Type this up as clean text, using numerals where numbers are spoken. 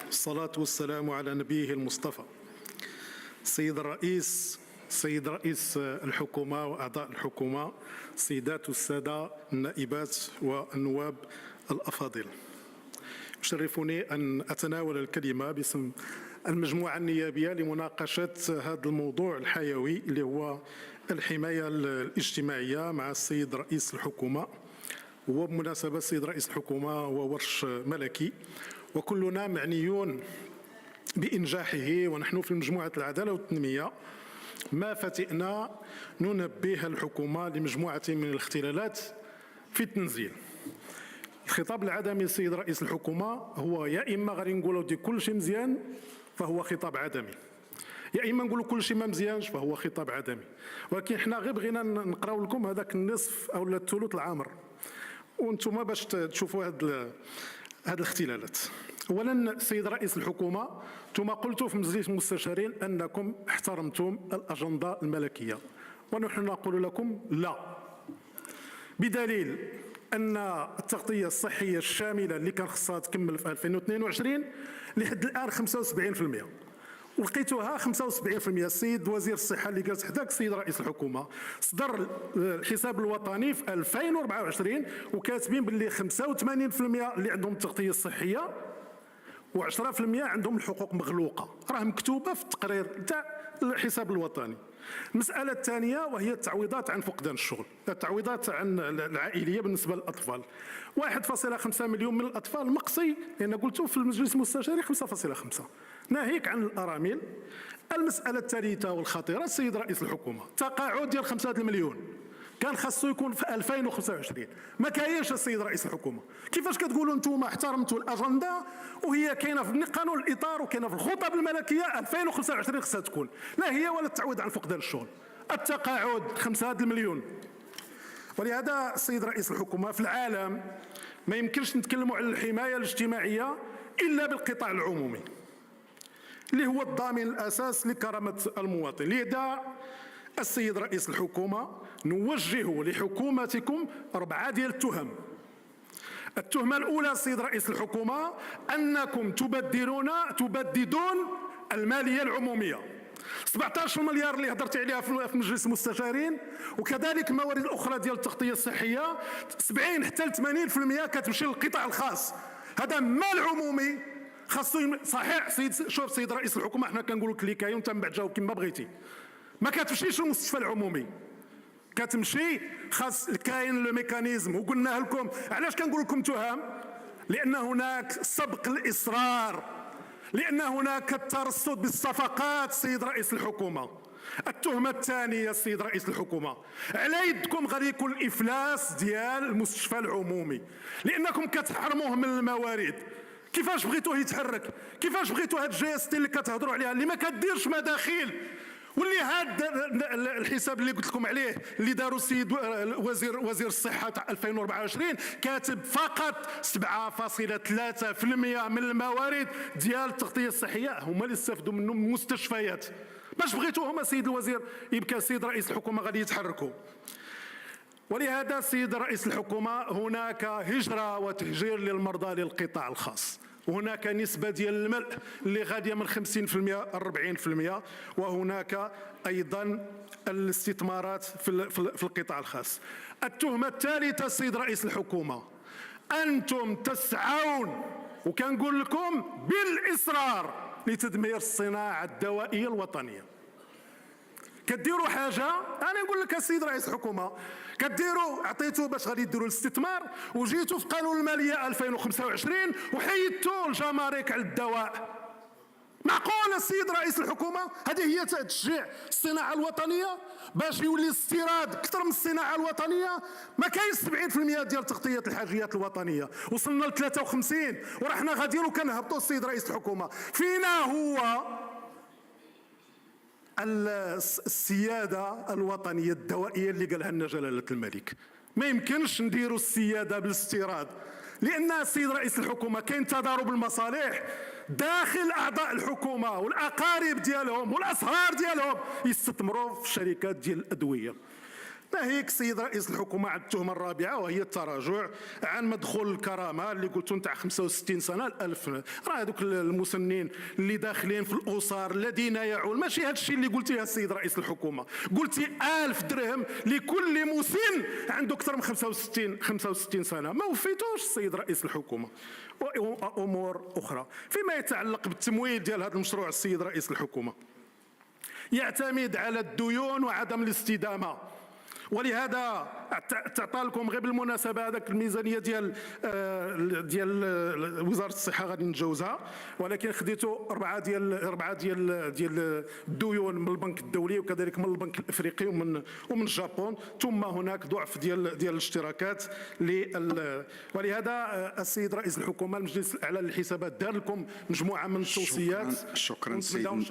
الصلاة والسلام على نبيه المصطفى سيد رئيس الحكومة وأعضاء الحكومة، سيدات والسادة النائبات والنواب الأفاضل. يشرفني أن أتناول الكلمة باسم المجموعة النيابية لمناقشة هذا الموضوع الحيوي اللي هو الحماية الاجتماعية مع السيد رئيس الحكومة. وبمناسبة السيد رئيس الحكومة هو ورش ملكي وكلنا معنيون بإنجاحه، ونحن في مجموعة العدالة والتنمية ما فتئنا ننبه الحكومة لمجموعة من الاختلالات في التنزيل. الخطاب العدمي للسيد رئيس الحكومة هو يا إما غادي نقولوا دي كل شيء مزيان فهو خطاب عدمي، يا إما نقولوا كل شيء ما مزيانش فهو خطاب عدمي. ولكن حنا غير بغينا نقراو لكم هذاك النصف أو الثلث العامر وانتم باش تشوفوا هاد الاختلالات. اولا السيد رئيس الحكومه، انتم قلتوا في مجلس المستشارين انكم احترمتم الاجنده الملكيه، ونحن نقول لكم لا، بدليل ان التغطيه الصحيه الشامله اللي كان خصها تكمل في 2022 لحد الان 75%، ولقيتوها 75%. السيد وزير الصحه اللي جالس حداك السيد رئيس الحكومه صدر الحساب الوطني في 2024 وكاتبين باللي 85% اللي عندهم التغطيه الصحيه و10% عندهم الحقوق مغلوقه، راه مكتوبه في التقرير تاع الحساب الوطني. المساله الثانيه وهي التعويضات عن فقدان الشغل، التعويضات عن العائليه بالنسبه للاطفال. 1.5 مليون من الاطفال مقصي، لان قلتوا في المجلس المستشاري 5.5 ناهيك عن الارامل. المساله الثالثه والخطيره السيد رئيس الحكومه، تقاعد ديال 5 المليون كان خاصو يكون في 2025، ما كاينش السيد رئيس الحكومه. كيفاش كتقولوا انتم احترمتوا الاجنده وهي كاينه في قانون الاطار وكاينه في الخطب الملكيه 2025 خصها تكون، لا هي ولا التعويض عن فقدان الشغل، التقاعد 5 المليون. ولهذا السيد رئيس الحكومه، في العالم ما يمكنش نتكلموا على الحمايه الاجتماعيه الا بالقطاع العمومي اللي هو الضامن الاساس لكرامه المواطن. لذا السيد رئيس الحكومة نوجه لحكومتكم 4 ديال التهم. التهمة الأولى السيد رئيس الحكومة أنكم تبددون المالية العمومية، 17 مليار اللي هضرت عليها في مجلس المستشارين، وكذلك الموارد الأخرى ديال التغطية الصحية 70 حتى ل 80% كتمشي للقطاع الخاص. هذا مال عمومي خاصو صحيح. شوف سيد رئيس الحكومة، حنا كنقولوا لك اللي كاين وانت من بعد جاوب كما بغيتي، ما كتمشيش للمستشفى العمومي، كتمشي خاص كاين لو ميكانيزم. وقلناه لكم علاش كنقول لكم تهم، لان هناك سبق الاصرار، لان هناك الترصد بالصفقات سيد رئيس الحكومه. التهمه الثانيه السيد رئيس الحكومه، على يدكم غادي يكون الافلاس ديال المستشفى العمومي لانكم كتحرموه من الموارد. كيفاش بغيتوه يتحرك؟ كيفاش بغيتوا هاد الجي اس تي اللي كتهضروا عليها اللي ما كديرش مداخيل، واللي هاد الحساب اللي قلت لكم عليه اللي داروا السيد وزير الصحه تاع 2024 كاتب فقط 7.3% من الموارد ديال التغطيه الصحيه هما اللي استفدوا منه من المستشفيات. باش بغيتوهم السيد الوزير يبقى السيد رئيس الحكومه غادي يتحركوا. ولهذا السيد رئيس الحكومه، هناك هجره وتهجير للمرضى للقطاع الخاص، وهناك نسبة ديال الملء اللي غادية من 50% ل 40%، وهناك أيضا الاستثمارات في القطاع الخاص. التهمة الثالثة السيد رئيس الحكومة، أنتم تسعون وكنقول لكم بالإصرار لتدمير الصناعة الدوائية الوطنية. كديروا حاجه، انا نقول لك السيد رئيس الحكومه، كديروا عطيتوا باش غادي ديروا الاستثمار وجيتوا في قانون الماليه 2025 وحيدتوا الجمارك على الدواء. معقول السيد رئيس الحكومه؟ هذه هي تشجيع الصناعه الوطنيه باش يولي الاستيراد اكثر من الصناعه الوطنيه. ما كاينش 70% ديال تغطيه الحاجيات الوطنيه، وصلنا ل 53 ورحنا غاديين وكنهبطوا. السيد رئيس الحكومه، فينا هو السيادة الوطنية الدوائية اللي قالها لنا جلالة الملك؟ ما يمكنش نديروا السيادة بالاستيراد، لأن السيد رئيس الحكومة كاين تضارب المصالح داخل أعضاء الحكومة والأقارب ديالهم والأصهار ديالهم يستثمروا في الشركات ديال الأدوية. ناهيك السيد رئيس الحكومه على التهمه الرابعه وهي التراجع عن مدخول الكرامه اللي قلتوا نتاع 65 سنه ل 1000. راه هذوك المسنين اللي داخلين في الاسر الذين يعول، ماشي هذا الشيء اللي قلتيه السيد رئيس الحكومه، قلتي 1000 درهم لكل مسن عنده اكثر من 65 سنه. ما وفيتوش السيد رئيس الحكومه. وامور اخرى فيما يتعلق بالتمويل ديال هذا المشروع، السيد رئيس الحكومه يعتمد على الديون وعدم الاستدامه، ولهذا تعطى لكم غير بالمناسبه هذاك الميزانيه ديال وزاره الصحه غادي نتجاوزها، ولكن خديتوا اربعه ديال الديون من البنك الدولي وكذلك من البنك الافريقي ومن الجابون، ثم هناك ضعف ديال الاشتراكات ولهذا السيد رئيس الحكومه المجلس الاعلى للحسابات دار لكم مجموعه من التوصيات. شكرا سيدي.